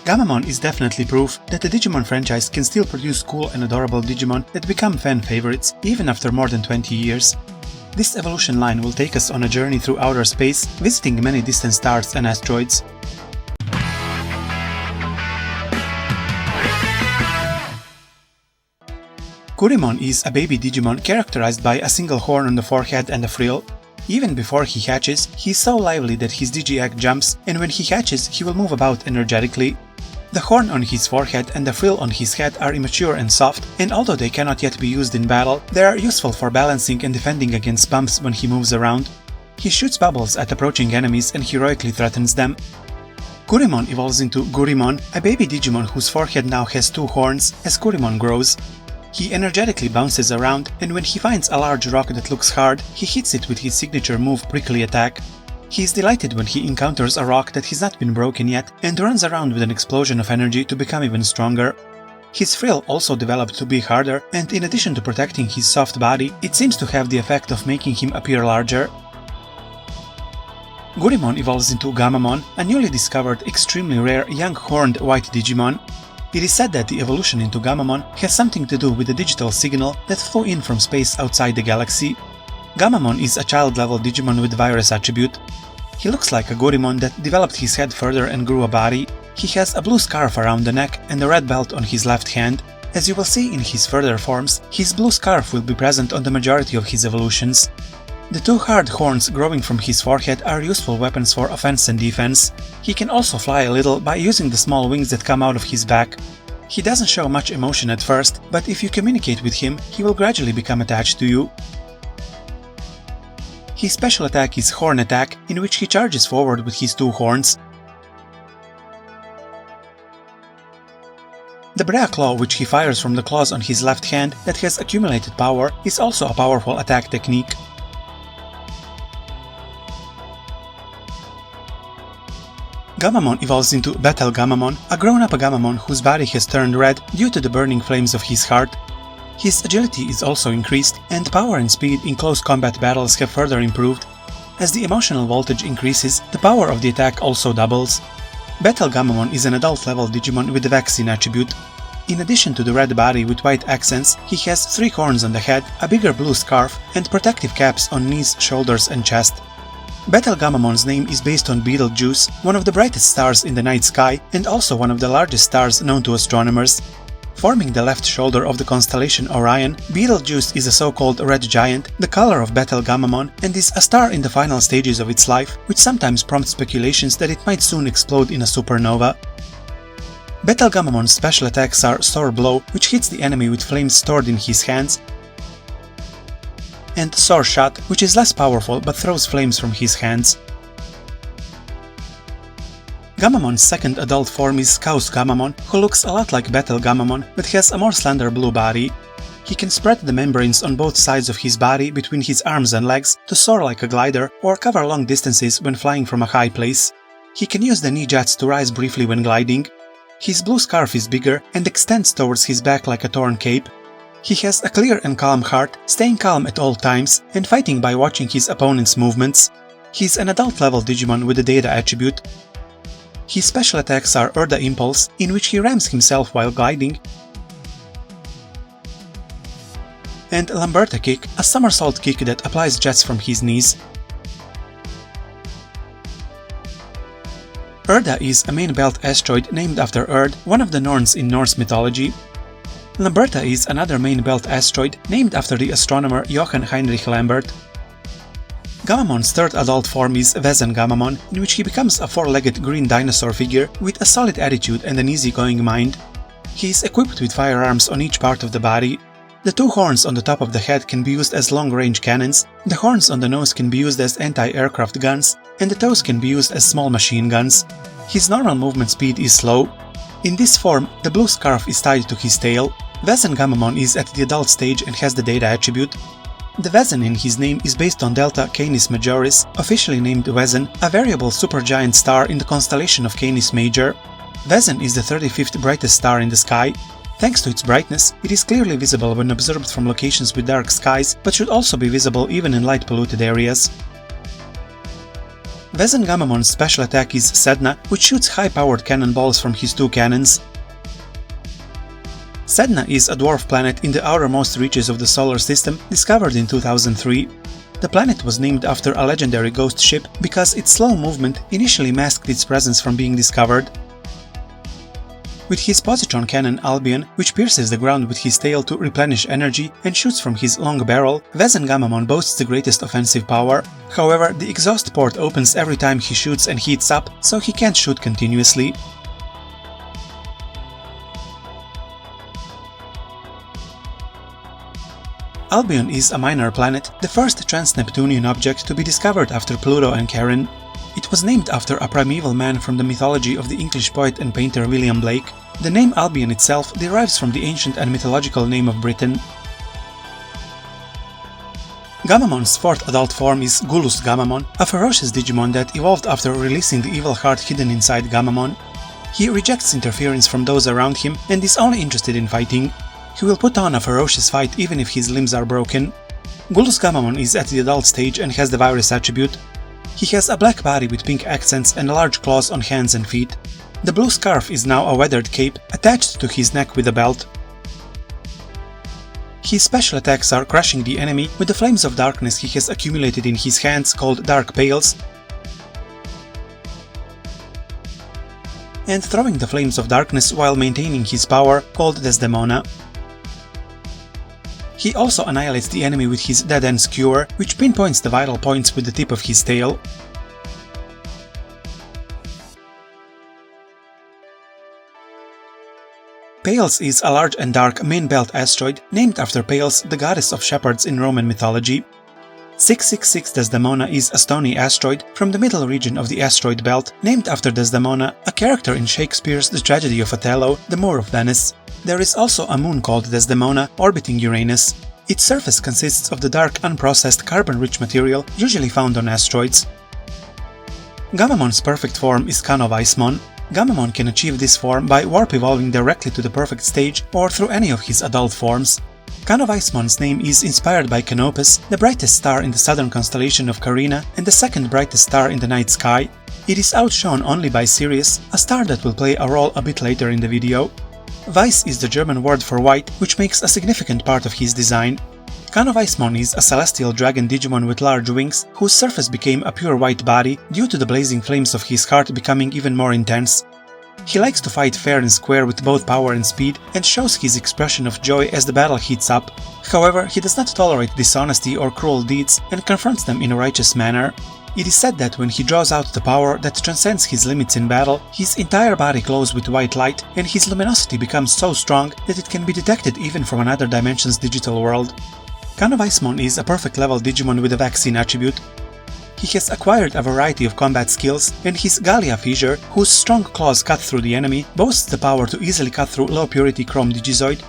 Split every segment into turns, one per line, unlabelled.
Gammamon is definitely proof that the Digimon franchise can still produce cool and adorable Digimon that become fan favorites even after more than 20 years. This evolution line will take us on a journey through outer space, visiting many distant stars and asteroids. Kurimon is a baby Digimon characterized by a single horn on the forehead and a frill. Even before he hatches, he is so lively that his Digi-Egg jumps, and when he hatches, he will move about energetically. The horn on his forehead and the frill on his head are immature and soft, and although they cannot yet be used in battle, they are useful for balancing and defending against bumps when he moves around. He shoots bubbles at approaching enemies and heroically threatens them. Kurimon evolves into Gurimon, a baby Digimon whose forehead now has 2 horns as Kurimon grows. He energetically bounces around, and when he finds a large rock that looks hard, he hits it with his signature move Prickly Attack. He is delighted when he encounters a rock that has not been broken yet and runs around with an explosion of energy to become even stronger. His frill also developed to be harder, and in addition to protecting his soft body, it seems to have the effect of making him appear larger. Gurimon evolves into Gammamon, a newly discovered, extremely rare young horned white Digimon. It is said that the evolution into Gammamon has something to do with the digital signal that flew in from space outside the galaxy. Gammamon is a child-level Digimon with virus attribute. He looks like a Gurimon that developed his head further and grew a body. He has a blue scarf around the neck and a red belt on his left hand. As you will see in his further forms, his blue scarf will be present on the majority of his evolutions. The 2 hard horns growing from his forehead are useful weapons for offense and defense. He can also fly a little by using the small wings that come out of his back. He doesn't show much emotion at first, but if you communicate with him, he will gradually become attached to you. His special attack is Horn Attack, in which he charges forward with his 2 horns. The Brea Claw, which he fires from the claws on his left hand that has accumulated power, is also a powerful attack technique. Gammamon evolves into Gammamon, a grown-up Gammamon whose body has turned red due to the burning flames of his heart. His agility is also increased, and power and speed in close combat battles have further improved. As the emotional voltage increases, the power of the attack also doubles. Gammamon is an adult-level Digimon with the vaccine attribute. In addition to the red body with white accents, he has 3 horns on the head, a bigger blue scarf, and protective caps on knees, shoulders and chest. Gammamon's name is based on Betelgeuse, one of the brightest stars in the night sky and also one of the largest stars known to astronomers. Forming the left shoulder of the constellation Orion, Betelgeuse is a so-called red giant, the color of Gammamon, and is a star in the final stages of its life, which sometimes prompts speculations that it might soon explode in a supernova. Gammamon's special attacks are Soar Blow, which hits the enemy with flames stored in his hands, and Soar Shot, which is less powerful but throws flames from his hands. Gammamon's second adult form is Chaos Gammamon, who looks a lot like Gammamon but has a more slender blue body. He can spread the membranes on both sides of his body between his arms and legs to soar like a glider or cover long distances when flying from a high place. He can use the knee jets to rise briefly when gliding. His blue scarf is bigger and extends towards his back like a torn cape. He has a clear and calm heart, staying calm at all times and fighting by watching his opponent's movements. He's an adult-level Digimon with the Data attribute. His special attacks are Urda Impulse, in which he rams himself while gliding, and Lamberta Kick, a somersault kick that applies jets from his knees. Urda is a main belt asteroid named after Urd, one of the Norns in Norse mythology. Lamberta is another main belt asteroid named after the astronomer Johann Heinrich Lambert. Gammamon's third adult form is Wesengamamon, in which he becomes a 4-legged green dinosaur figure with a solid attitude and an easygoing mind. He is equipped with firearms on each part of the body. The 2 horns on the top of the head can be used as long-range cannons, the horns on the nose can be used as anti-aircraft guns, and the toes can be used as small machine guns. His normal movement speed is slow. In this form, the blue scarf is tied to his tail. Wesengamamon is at the adult stage and has the Data attribute. The Wesen in his name is based on Delta Canis Majoris, officially named Wesen, a variable supergiant star in the constellation of Canis Major. Wesen is the 35th brightest star in the sky. Thanks to its brightness, it is clearly visible when observed from locations with dark skies, but should also be visible even in light-polluted areas. Wesengamamon's special attack is Sedna, which shoots high-powered cannonballs from his two cannons. Sedna is a dwarf planet in the outermost reaches of the solar system, discovered in 2003. The planet was named after a legendary ghost ship because its slow movement initially masked its presence from being discovered. With his positron cannon Albion, which pierces the ground with his tail to replenish energy and shoots from his long barrel, Wesengamamon boasts the greatest offensive power. However, the exhaust port opens every time he shoots and heats up, so he can't shoot continuously. Albion is a minor planet, the first trans-Neptunian object to be discovered after Pluto and Charon. It was named after a primeval man from the mythology of the English poet and painter William Blake. The name Albion itself derives from the ancient and mythological name of Britain. Gammamon's fourth adult form is Golus, a ferocious Digimon that evolved after releasing the evil heart hidden inside Gammamon. He rejects interference from those around him and is only interested in fighting. He will put on a ferocious fight even if his limbs are broken. Golus is at the adult stage and has the virus attribute. He has a black body with pink accents and large claws on hands and feet. The blue scarf is now a weathered cape attached to his neck with a belt. His special attacks are crushing the enemy with the flames of darkness he has accumulated in his hands called Dark Pails, and throwing the flames of darkness while maintaining his power called Desdemona. He also annihilates the enemy with his Dead End Skewer, which pinpoints the vital points with the tip of his tail. Pales is a large and dark main belt asteroid named after Pales, the goddess of shepherds in Roman mythology. 666 Desdemona is a stony asteroid from the middle region of the asteroid belt, named after Desdemona, a character in Shakespeare's The Tragedy of Othello, the Moor of Venice. There is also a moon called Desdemona, orbiting Uranus. Its surface consists of the dark, unprocessed, carbon-rich material usually found on asteroids. Gammamon's perfect form is Iceman. Gammamon can achieve this form by warp evolving directly to the perfect stage or through any of his adult forms. Iceman's name is inspired by Canopus, the brightest star in the southern constellation of Carina and the second brightest star in the night sky. It is outshone only by Sirius, a star that will play a role a bit later in the video. Weiß is the German word for white, which makes a significant part of his design. Iceman is a celestial dragon Digimon with large wings, whose surface became a pure white body due to the blazing flames of his heart becoming even more intense. He likes to fight fair and square with both power and speed, and shows his expression of joy as the battle heats up. However, he does not tolerate dishonesty or cruel deeds, and confronts them in a righteous manner. It is said that when he draws out the power that transcends his limits in battle, his entire body glows with white light, and his luminosity becomes so strong that it can be detected even from another dimension's digital world. Iceman is a perfect level Digimon with a vaccine attribute. He has acquired a variety of combat skills, and his Gallia fissure, whose strong claws cut through the enemy, boasts the power to easily cut through low-purity chrome Digizoid.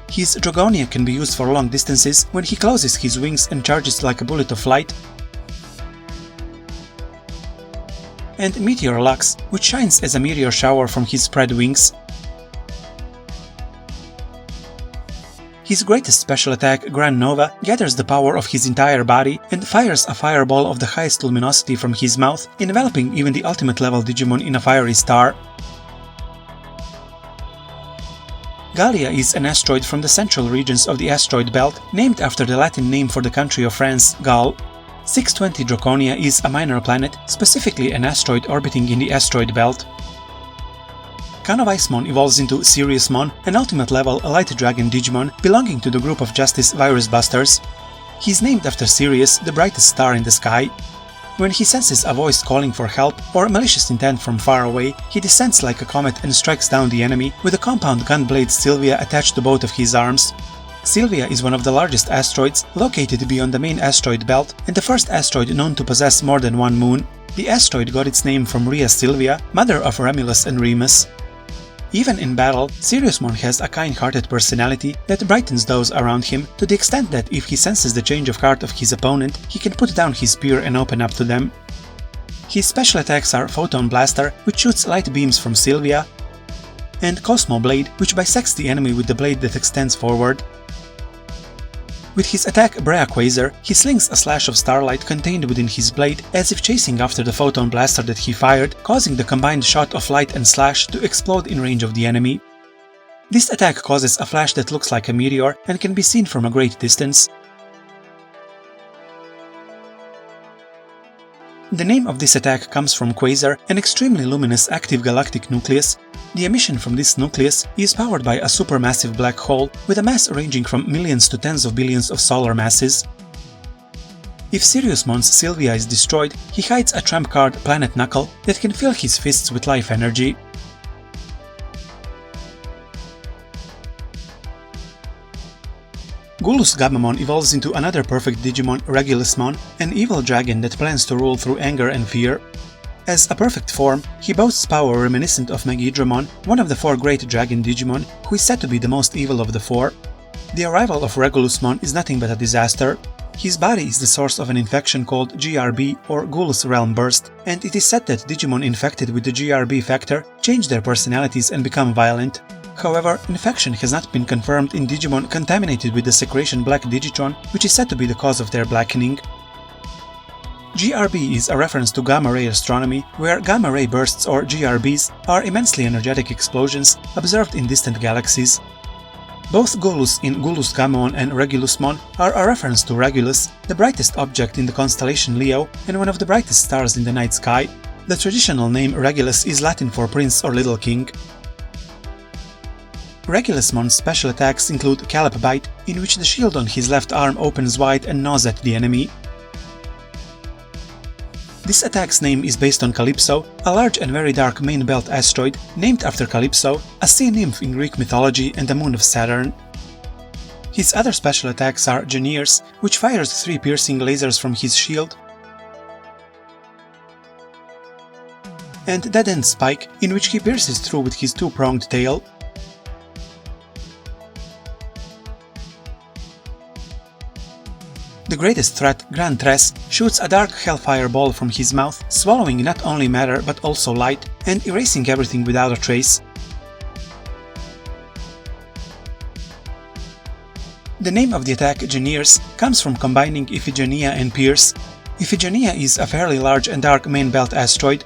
His Drogonia can be used for long distances when he closes his wings and charges like a bullet of light. And Meteor Lux, which shines as a meteor shower from his spread wings. His greatest special attack, Grand Nova, gathers the power of his entire body and fires a fireball of the highest luminosity from his mouth, enveloping even the ultimate level Digimon in a fiery star. Gallia is an asteroid from the central regions of the asteroid belt, named after the Latin name for the country of France, Gaul. 620 Draconia is a minor planet, specifically an asteroid orbiting in the asteroid belt. Iceman evolves into Siriusmon, an ultimate level light dragon Digimon belonging to the group of Justice Virus Busters. He is named after Sirius, the brightest star in the sky. When he senses a voice calling for help or malicious intent from far away, he descends like a comet and strikes down the enemy with a compound gun blade Sylvia attached to both of his arms. Sylvia is one of the largest asteroids, located beyond the main asteroid belt, and the first asteroid known to possess more than one moon. The asteroid got its name from Rhea Sylvia, mother of Remulus and Remus. Even in battle, Siriusmon has a kind-hearted personality that brightens those around him, to the extent that if he senses the change of heart of his opponent, he can put down his spear and open up to them. His special attacks are Photon Blaster, which shoots light beams from Sylvia, and Cosmo Blade, which bisects the enemy with the blade that extends forward. With his attack Brea Quasar, he slings a slash of starlight contained within his blade as if chasing after the photon blaster that he fired, causing the combined shot of light and slash to explode in range of the enemy. This attack causes a flash that looks like a meteor and can be seen from a great distance. The name of this attack comes from Quasar, an extremely luminous active galactic nucleus. The emission from this nucleus is powered by a supermassive black hole with a mass ranging from millions to tens of billions of solar masses. If Siriusmon's Sylvia is destroyed, he hides a trump card Planet Knuckle that can fill his fists with life energy. Golus evolves into another perfect Digimon, Regulusmon, an evil dragon that plans to rule through anger and fear. As a perfect form, he boasts power reminiscent of Megidramon, one of the 4 great dragon Digimon, who is said to be the most evil of the 4. The arrival of Regulusmon is nothing but a disaster. His body is the source of an infection called GRB, or Golus Realm Burst, and it is said that Digimon infected with the GRB factor change their personalities and become violent. However, infection has not been confirmed in Digimon contaminated with the secretion Black Digitron, which is said to be the cause of their blackening. GRB is a reference to gamma-ray astronomy, where gamma-ray bursts or GRBs are immensely energetic explosions observed in distant galaxies. Both Golus in Gammamon and Regulusmon are a reference to Regulus, the brightest object in the constellation Leo and one of the brightest stars in the night sky. The traditional name Regulus is Latin for prince or little king. Regulusmon's special attacks include Callop Bite, in which the shield on his left arm opens wide and gnaws at the enemy. This attack's name is based on Calypso, a large and very dark main belt asteroid named after Calypso, a sea nymph in Greek mythology and the moon of Saturn. His other special attacks are Geniers, which fires 3 piercing lasers from his shield, and Dead End Spike, in which he pierces through with his 2-pronged tail. The greatest threat, Grand Tress, shoots a dark hellfire ball from his mouth, swallowing not only matter but also light, and erasing everything without a trace. The name of the attack, Geniers, comes from combining Iphigenia and Pierce. Iphigenia is a fairly large and dark main belt asteroid.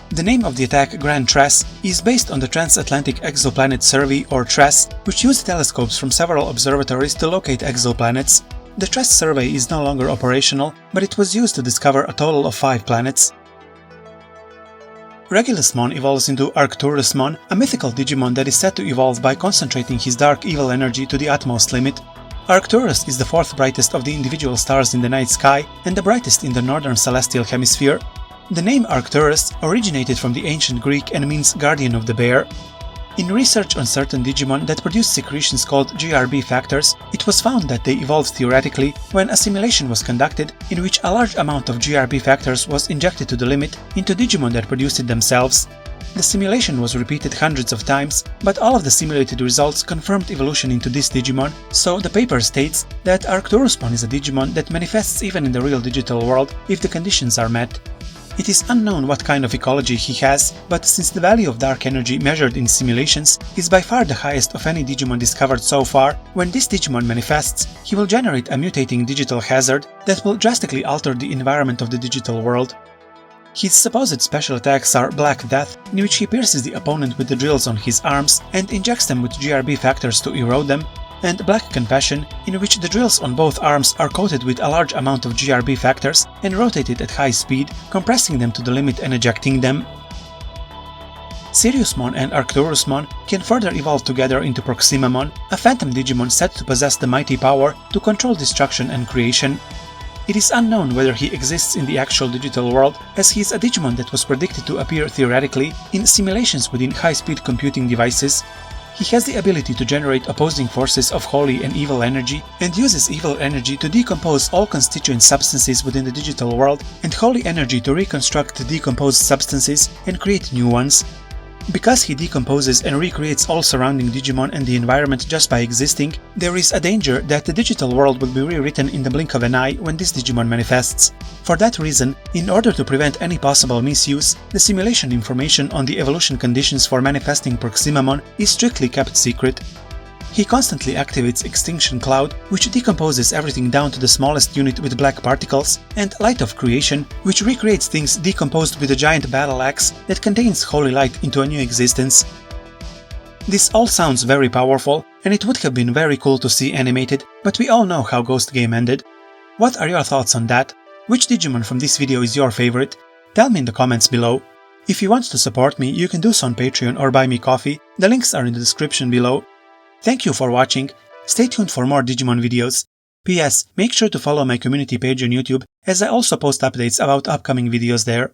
The name of the attack, Grand Tress, is based on the Transatlantic Exoplanet Survey, or TRESS, which used telescopes from several observatories to locate exoplanets. The TRESS survey is no longer operational, but it was used to discover a total of 5 planets. Regulusmon evolves into Arcturusmon, a mythical Digimon that is said to evolve by concentrating his dark evil energy to the utmost limit. Arcturus is the 4th brightest of the individual stars in the night sky and the brightest in the northern celestial hemisphere. The name Arcturus originated from the ancient Greek and means guardian of the bear. In research on certain Digimon that produce secretions called GRB factors, it was found that they evolved theoretically when a simulation was conducted in which a large amount of GRB factors was injected to the limit into Digimon that produced it themselves. The simulation was repeated hundreds of times, but all of the simulated results confirmed evolution into this Digimon, so the paper states that Arcturusmon is a Digimon that manifests even in the real digital world if the conditions are met. It is unknown what kind of ecology he has, but since the value of dark energy measured in simulations is by far the highest of any Digimon discovered so far, when this Digimon manifests, he will generate a mutating digital hazard that will drastically alter the environment of the digital world. His supposed special attacks are Black Death, in which he pierces the opponent with the drills on his arms and injects them with GRB factors to erode them, and Black Confession, in which the drills on both arms are coated with a large amount of GRB factors and rotated at high speed, compressing them to the limit and ejecting them. Siriusmon and Arcturusmon can further evolve together into Proximamon, a phantom Digimon said to possess the mighty power to control destruction and creation. It is unknown whether he exists in the actual digital world, as he is a Digimon that was predicted to appear theoretically in simulations within high-speed computing devices. He has the ability to generate opposing forces of holy and evil energy, and uses evil energy to decompose all constituent substances within the digital world, and holy energy to reconstruct decomposed substances and create new ones. Because he decomposes and recreates all surrounding Digimon and the environment just by existing, there is a danger that the digital world will be rewritten in the blink of an eye when this Digimon manifests. For that reason, in order to prevent any possible misuse, the simulation information on the evolution conditions for manifesting Proximamon is strictly kept secret. He constantly activates Extinction Cloud, which decomposes everything down to the smallest unit with black particles, and Light of Creation, which recreates things decomposed with a giant battle axe that contains holy light into a new existence. This all sounds very powerful, and it would have been very cool to see animated, but we all know how Ghost Game ended. What are your thoughts on that? Which Digimon from this video is your favorite? Tell me in the comments below. If you want to support me, you can do so on Patreon or buy me coffee, the links are in the description below. Thank you for watching, stay tuned for more Digimon videos. PS, make sure to follow my community page on YouTube, as I also post updates about upcoming videos there.